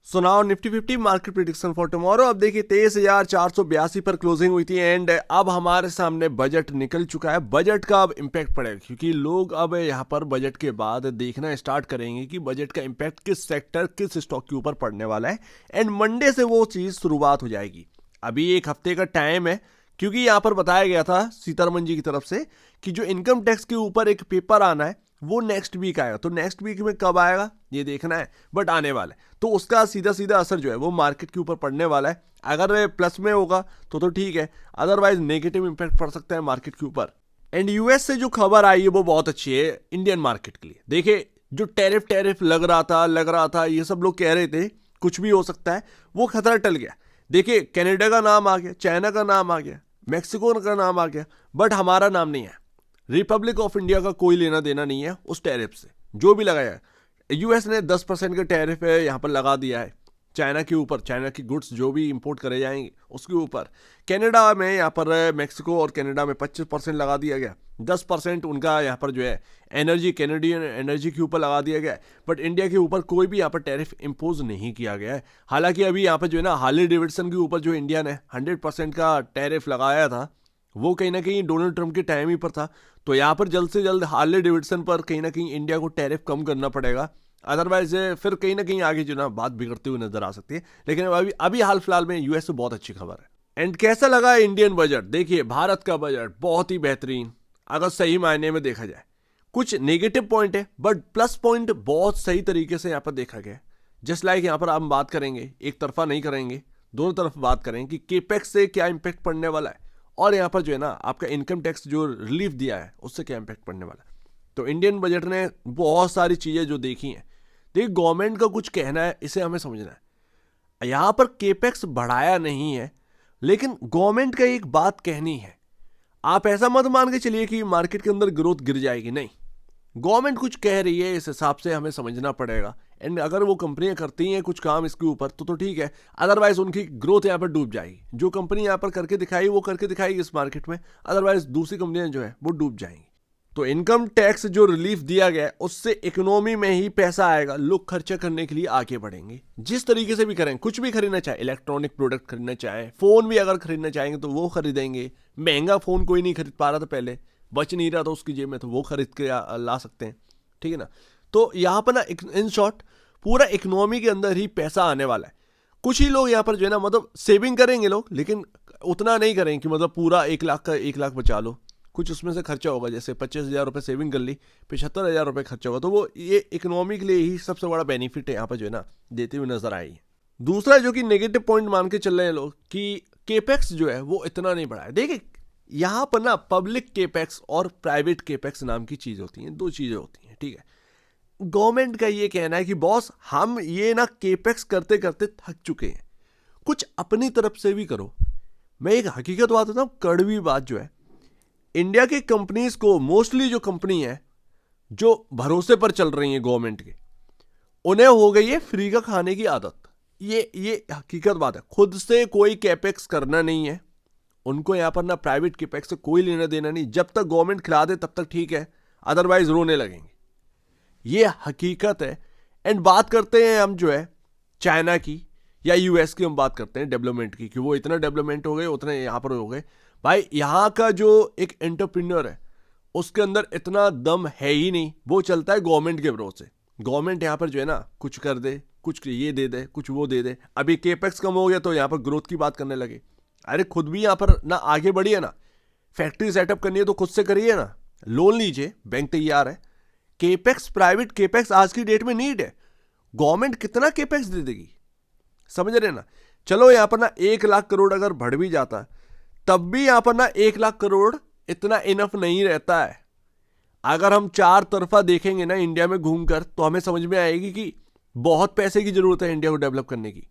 So now Nifty 50 market prediction for tomorrow. अब देखिए 23,482 पर क्लोजिंग हुई थी एंड अब हमारे सामने बजट निकल चुका है। बजट का अब इम्पैक्ट पड़ेगा क्योंकि लोग अब यहाँ पर बजट के बाद देखना स्टार्ट करेंगे कि बजट का इम्पैक्ट किस सेक्टर किस स्टॉक के ऊपर पड़ने वाला है एंड मंडे से वो चीज़ शुरुआत हो जाएगी। अभी एक हफ्ते का टाइम है क्योंकि यहाँ पर बताया गया था सीतारमन जी की तरफ से कि जो इनकम टैक्स के ऊपर एक पेपर आना है वो नेक्स्ट वीक आएगा। तो नेक्स्ट वीक में कब आएगा ये देखना है, बट आने वाला है। तो उसका सीधा सीधा असर जो है वो मार्केट के ऊपर पड़ने वाला है। अगर प्लस में होगा तो ठीक है, अदरवाइज नेगेटिव इंपैक्ट पड़ सकता है मार्केट के ऊपर। एंड यूएस से जो खबर आई है वो बहुत अच्छी है इंडियन मार्केट के लिए। देखिए जो टैरिफ लग रहा था ये सब लोग कह रहे थे कुछ भी हो सकता है, वो खतरा टल गया। देखिए कनाडा का नाम आ गया, चाइना का नाम आ गया, मैक्सिको का नाम आ गया, बट हमारा नाम नहीं है। रिपब्लिक ऑफ इंडिया का कोई लेना देना नहीं है उस टैरिफ से जो भी लगाया है। यूएस ने 10% का टैरिफ है यहाँ पर लगा दिया है चाइना के ऊपर, चाइना की गुड्स जो भी इंपोर्ट करे जाएंगे उसके ऊपर। कनाडा में यहाँ पर मैक्सिको और कनाडा में 25% लगा दिया गया, 10% उनका यहाँ पर जो है एनर्जी कैनेडियन एनर्जी के ऊपर लगा दिया गया है। बट इंडिया के ऊपर कोई भी यहाँ पर टैरिफ इम्पोज नहीं किया गया है। हालांकि अभी यहाँ पर जो है ना हार्ले डेविडसन के ऊपर जो इंडिया ने 100% का टैरिफ लगाया था वो कहीं ना कहीं डोनाल्ड ट्रंप के टाइम ही पर था। तो यहाँ पर जल्द से जल्द हार्ले डेविडसन पर कहीं ना कहीं इंडिया को टैरिफ कम करना पड़ेगा, अदरवाइज फिर कहीं ना कहीं आगे जो ना बात बिगड़ती हुई नजर आ सकती है। लेकिन अभी हाल फिलहाल में यूएस से बहुत अच्छी खबर है। एंड कैसा लगा इंडियन बजट? देखिए भारत का बजट बहुत ही बेहतरीन अगर सही मायने में देखा जाए। कुछ नेगेटिव पॉइंट है बट प्लस पॉइंट बहुत सही तरीके से यहाँ पर देखा गया। जस्ट लाइक यहाँ पर हम बात करेंगे, एक तरफा नहीं करेंगे, दोनों तरफ बात करेंगे कि केपेक्स से क्या इंपैक्ट पड़ने वाला है और यहाँ पर जो है ना आपका इनकम टैक्स जो रिलीफ दिया है उससे क्या इंपैक्ट पड़ने वाला है। तो इंडियन बजट ने बहुत सारी चीज़ें जो देखी हैं। देखिए गवर्नमेंट का कुछ कहना है, इसे हमें समझना है। यहाँ पर केपेक्स बढ़ाया नहीं है लेकिन गवर्नमेंट का एक बात कहनी है। आप ऐसा मत मान के चलिए कि मार्केट के अंदर ग्रोथ गिर जाएगी, नहीं। गवर्नमेंट कुछ कह रही है, इस हिसाब से हमें समझना पड़ेगा। एंड अगर वो कंपनियां करती हैं कुछ काम इसके ऊपर तो ठीक है, अदरवाइज उनकी ग्रोथ यहाँ पर डूब जाएगी। जो कंपनी यहाँ पर करके दिखाई वो करके दिखाएगी इस मार्केट में, अदरवाइज दूसरी कंपनियां जो है वो डूब जाएंगी। तो इनकम टैक्स जो रिलीफ दिया गया उससे इकोनॉमी में ही पैसा आएगा, लोग खर्चा करने के लिए आगे बढ़ेंगे। जिस तरीके से भी करें, कुछ भी खरीदना चाहे, इलेक्ट्रॉनिक प्रोडक्ट खरीदना चाहे, फोन भी अगर खरीदना चाहेंगे तो वो खरीदेंगे। महंगा फोन कोई नहीं खरीद पा रहा था पहले, बच नहीं रहा था उसकी जेब में, तो वो खरीद के ला सकते हैं, ठीक है ना। तो यहाँ पर ना इन शॉर्ट पूरा इकोनॉमी के अंदर ही पैसा आने वाला है। कुछ ही लोग यहाँ पर जो है ना मतलब सेविंग करेंगे लोग, लेकिन उतना नहीं करेंगे कि मतलब पूरा 1 लाख का 1 लाख बचा लो। कुछ उसमें से खर्चा होगा, जैसे 25,000 रुपये सेविंग कर ली, 75,000 रुपये खर्चा होगा। तो वो ये इकोनॉमी के लिए ही सबसे बड़ा बेनिफिट है यहाँ पर जो है ना देते हुए नजर आई है। दूसरा जो कि नेगेटिव पॉइंट मान के चल रहे हैं लोग कि केपेक्स जो है वो इतना नहीं बढ़ा है। देखिए यहाँ पर ना पब्लिक केपेक्स और प्राइवेट केपेक्स नाम की चीज़ होती हैं, दो चीज़ें होती हैं, ठीक है। गवर्नमेंट का ये कहना है कि बॉस हम ये ना केपेक्स करते करते थक चुके हैं, कुछ अपनी तरफ से भी करो। मैं एक हकीकत बात होता हूँ, कड़वी बात जो है, इंडिया की कंपनीज को मोस्टली जो कंपनी है जो भरोसे पर चल रही है गवर्नमेंट के, उन्हें हो गई है फ्री का खाने की आदत। ये हकीकत बात है। खुद से कोई कैपेक्स करना नहीं है उनको, यहाँ पर ना प्राइवेट कैपेक्स से कोई लेना देना नहीं। जब तक गवर्नमेंट खिला दे तब तक ठीक है, अदरवाइज रोने लगेंगे। ये हकीकत है। एंड बात करते हैं हम जो है चाइना की या यूएस की, हम बात करते हैं डेवलपमेंट की कि वो इतना डेवलपमेंट हो गए, उतने यहाँ पर हो गए। भाई यहाँ का जो एक एंटरप्रेन्योर है उसके अंदर इतना दम है ही नहीं, वो चलता है गवर्नमेंट के भरोसे। गवर्नमेंट यहाँ पर जो है ना कुछ कर दे, कुछ ये दे दे, कुछ वो दे दे। अभी केपेक्स कम हो गया तो यहाँ पर ग्रोथ की बात करने लगे। अरे खुद भी यहाँ पर ना आगे बढ़िए ना, फैक्ट्री सेटअप करनी है तो खुद से करिए ना, लोन लीजिए, बैंक तैयार है। केपेक्स, प्राइवेट केपेक्स आज की डेट में नीड है। गवर्नमेंट कितना केपेक्स दे देगी, समझ रहे ना। चलो यहाँ पर ना 1 लाख करोड़ अगर बढ़ भी जाता है तब भी यहाँ पर ना 1 लाख करोड़ इतना इनफ नहीं रहता है। अगर हम चार तरफा देखेंगे ना इंडिया में घूमकर तो हमें समझ में आएगी कि बहुत पैसे की जरूरत है इंडिया को डेवलप करने की।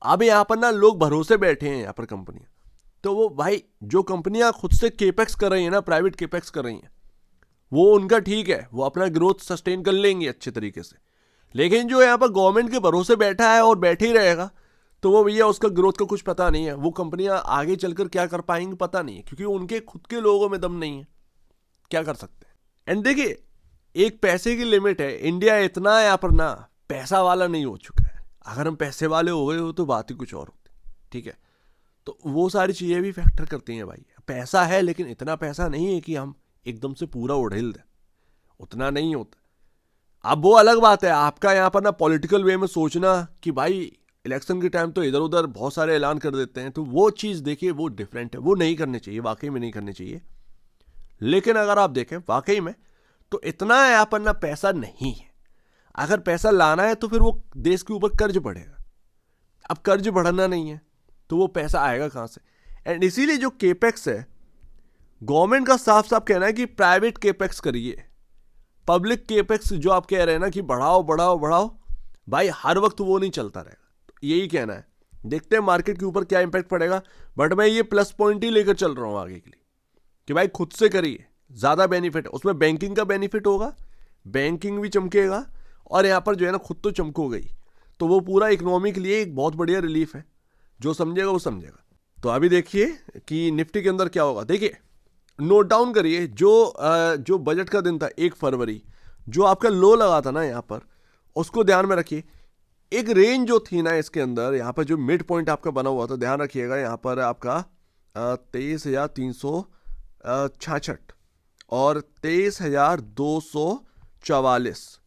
अब यहाँ पर ना लोग भरोसे बैठे हैं यहाँ पर कंपनियां, तो वो भाई जो कंपनियां खुद से केपेक्स कर रही है ना, प्राइवेट केपेक्स कर रही हैं, वो उनका ठीक है, वो अपना ग्रोथ सस्टेन कर लेंगे अच्छे तरीके से। लेकिन जो यहाँ पर गवर्नमेंट के भरोसे बैठा है और बैठे ही रहेगा तो वो भैया उसका ग्रोथ का कुछ पता नहीं है। वो कंपनियां आगे चलकर क्या कर पाएंगी पता नहीं है, क्योंकि उनके खुद के लोगों में दम नहीं है, क्या कर सकते हैं। एंड देखिए एक पैसे की लिमिट है। इंडिया इतना यहाँ पर ना पैसा वाला नहीं हो चुका है। अगर हम पैसे वाले हो गए हो तो बात ही कुछ और होती, ठीक है। तो वो सारी चीज़ें भी फैक्टर करती हैं भाई। पैसा है लेकिन इतना पैसा नहीं है कि हम एकदम से पूरा उड़ेल दें, उतना नहीं होता। अब वो अलग बात है आपका यहाँ पर ना पॉलिटिकल वे में सोचना कि भाई इलेक्शन के टाइम तो इधर उधर बहुत सारे ऐलान कर देते हैं, तो वो चीज़ देखिए वो डिफरेंट है, वो नहीं करनी चाहिए, वाकई में नहीं करनी चाहिए। लेकिन अगर आप देखें वाकई में तो इतना यहाँ पर ना पैसा नहीं है। अगर पैसा लाना है तो फिर वो देश के ऊपर कर्ज बढ़ेगा। अब कर्ज बढ़ना नहीं है तो वो पैसा आएगा कहाँ से? एंड इसीलिए जो केपेक्स है, गवर्नमेंट का साफ साफ कहना है कि प्राइवेट केपेक्स करिए। पब्लिक केपेक्स जो आप कह रहे हैं ना कि बढ़ाओ बढ़ाओ बढ़ाओ, भाई हर वक्त वो नहीं चलता रहेगा। तो यही कहना है, देखते हैं मार्केट के ऊपर क्या इंपैक्ट पड़ेगा। बट मैं ये प्लस पॉइंट ही लेकर चल रहा हूँ आगे के लिए कि भाई खुद से करिए, ज़्यादा बेनिफिट है उसमें। बैंकिंग का बेनिफिट होगा, बैंकिंग भी चमकेगा और यहाँ पर जो है ना खुद तो चमको गई, तो वो पूरा इकोनॉमी के लिए एक बहुत बढ़िया रिलीफ है। जो समझेगा वो समझेगा। तो अभी देखिए कि निफ्टी के अंदर क्या होगा। देखिए नोट डाउन करिए, जो बजट का दिन था 1 फरवरी, जो आपका लो लगा था ना यहाँ पर, उसको ध्यान में रखिए। एक रेंज जो थी ना इसके अंदर, यहाँ पर जो मिड पॉइंट आपका बना हुआ था, ध्यान रखिएगा, यहाँ पर आपका 23,366 और 23,244,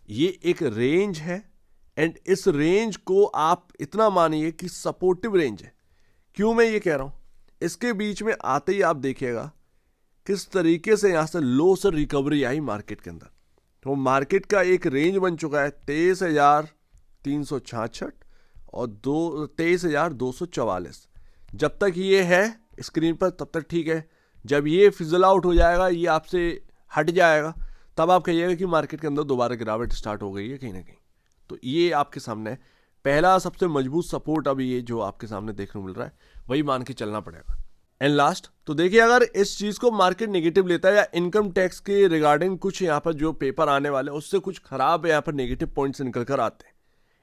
ये एक रेंज है। एंड इस रेंज को आप इतना मानिए कि सपोर्टिव रेंज है। क्यों मैं ये कह रहा हूं, इसके बीच में आते ही आप देखिएगा किस तरीके से यहां से लो से रिकवरी आई मार्केट के अंदर। तो मार्केट का एक रेंज बन चुका है 23,366 और 23,244। जब तक ये है स्क्रीन पर तब तक ठीक है। जब ये फिजल आउट हो जाएगा, ये आपसे हट जाएगा, तब आप कहिएगा कि मार्केट के अंदर दोबारा गिरावट स्टार्ट हो गई है कहीं ना कहीं। तो ये आपके सामने है पहला सबसे मजबूत सपोर्ट। अभी ये जो आपके सामने देखने को मिल रहा है वही मान के चलना पड़ेगा। एंड लास्ट, तो देखिए अगर इस चीज़ को मार्केट नेगेटिव लेता है या इनकम टैक्स के रिगार्डिंग कुछ यहाँ पर जो पेपर आने वाले हैं उससे कुछ खराब यहाँ पर नेगेटिव पॉइंट्स निकल कर आते हैं,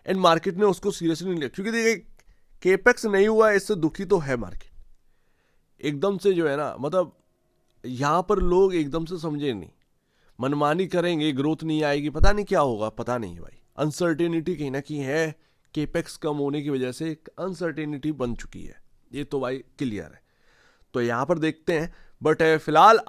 एंड मार्केट ने उसको सीरियसली नहीं लिया, क्योंकि देखिए केपेक्स नहीं हुआ, इससे दुखी तो है मार्केट एकदम से, जो है ना, मतलब यहाँ पर लोग एकदम से समझे नहीं, मनमानी करेंगे, ग्रोथ नहीं आएगी, पता नहीं क्या होगा, पता नहीं है भाई। अनसर्टेनिटी कहीं ना कहीं है, केपेक्स कम होने की वजह से एक अनसर्टेनिटी बन चुकी है, ये तो भाई क्लियर है। तो यहाँ पर देखते हैं। बट फिलहाल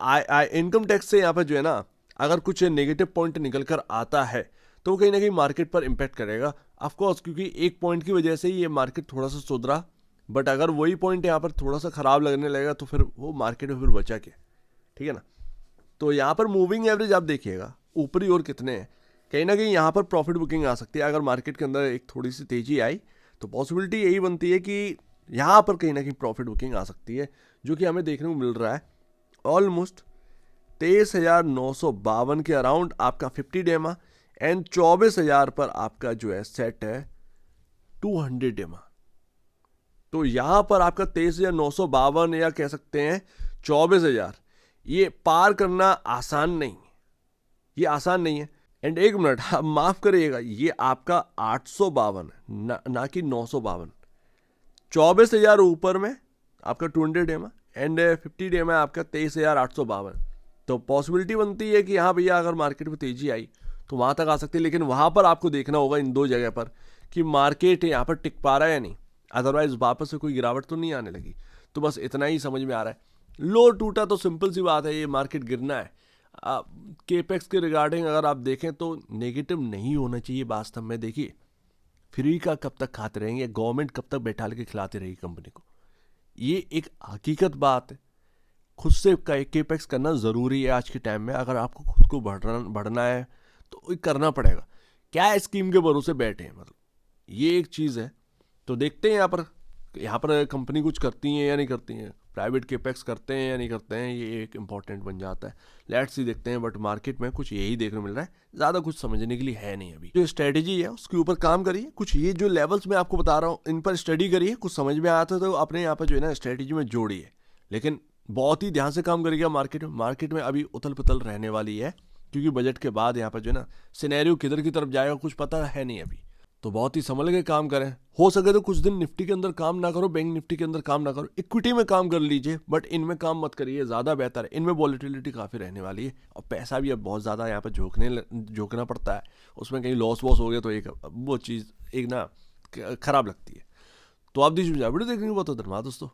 इनकम टैक्स से यहाँ पर जो है ना, अगर कुछ नेगेटिव पॉइंट निकल कर आता है तो कहीं ना कहीं मार्केट पर इम्पैक्ट करेगा ऑफकोर्स, क्योंकि एक पॉइंट की वजह से ही ये मार्केट थोड़ा सा सुधरा। बट अगर वही पॉइंट यहाँ पर थोड़ा सा खराब लगने लगेगा तो फिर वो मार्केट में फिर बचा क्या, ठीक है ना। तो यहाँ पर मूविंग एवरेज आप देखिएगा ऊपरी ओर कितने हैं, कहीं ना कहीं यहाँ पर प्रॉफिट बुकिंग आ सकती है। अगर मार्केट के अंदर एक थोड़ी सी तेजी आई तो पॉसिबिलिटी यही बनती है कि यहाँ पर कहीं ना कहीं प्रॉफिट बुकिंग आ सकती है, जो कि हमें देखने को मिल रहा है ऑलमोस्ट 23,952 के अराउंड आपका 50 डेमा, एंड 24,000 पर आपका जो है सेट है 200 डेमा। तो यहाँ पर आपका 23,952 या कह सकते हैं 24,000, ये पार करना आसान नहीं है, ये आसान नहीं है। एंड एक मिनट, आप माफ करिएगा, ये आपका 852 है ना कि 952। 24,000 ऊपर में आपका 200 डेमा एंड 50 डेमा आपका 23,852। तो पॉसिबिलिटी बनती है कि हाँ भैया अगर मार्केट में तेजी आई तो वहाँ तक आ सकती है, लेकिन वहाँ पर आपको देखना होगा इन दो जगह पर कि मार्केट यहाँ पर टिक पा रहा है या नहीं, अदरवाइज वापस से कोई गिरावट तो नहीं आने लगी। तो बस इतना ही समझ में आ रहा है। लो टूटा तो सिंपल सी बात है, ये मार्केट गिरना है। केपेक्स के रिगार्डिंग अगर आप देखें तो नेगेटिव नहीं होना चाहिए वास्तव में। देखिए फ्री का कब तक खाते रहेंगे, गवर्नमेंट कब तक बैठा के खिलाती रहेगी कंपनी को, ये एक हकीकत बात है। खुद से केपेक्स करना ज़रूरी है आज के टाइम में। अगर आपको खुद को बढ़ना है तो करना पड़ेगा, क्या स्कीम के भरोसे बैठे हैं, मतलब ये एक चीज़ है। तो देखते हैं यहाँ पर कंपनी कुछ करती हैं या नहीं करती हैं, प्राइवेट केपेक्स करते हैं या नहीं करते हैं, ये एक इंपॉर्टेंट बन जाता है। लेट्स सी देखते हैं। बट मार्केट में कुछ यही देखने को मिल रहा है, ज़्यादा कुछ समझने के लिए है नहीं। अभी जो स्ट्रेटेजी है उसके ऊपर काम करिए, कुछ ये जो लेवल्स मैं आपको बता रहा हूँ इन पर स्टडी करिए, कुछ समझ में आता है तो अपने यहाँ पर जो है ना स्ट्रेटेजी में जोड़िए, लेकिन बहुत ही ध्यान से काम करिएगा। मार्केट में अभी उथल पुथल रहने वाली है, क्योंकि बजट के बाद यहाँ पर जो है ना सिनेरियो किधर की तरफ जाएगा कुछ पता है नहीं अभी। तो बहुत ही संभल के काम करें। हो सके तो कुछ दिन निफ्टी के अंदर काम ना करो, बैंक निफ्टी के अंदर काम ना करो, इक्विटी में काम कर लीजिए, बट इनमें काम मत करिए, ज़्यादा बेहतर है। इनमें वॉलेटिलिटी काफ़ी रहने वाली है और पैसा भी अब बहुत ज़्यादा यहाँ पे झोंकना पड़ता है। उसमें कहीं लॉस वॉस हो गया तो एक वो चीज़ एक ना खराब लगती है। तो आप दीजिए वीडियो देखने के बहुत धन्यवाद दोस्तों।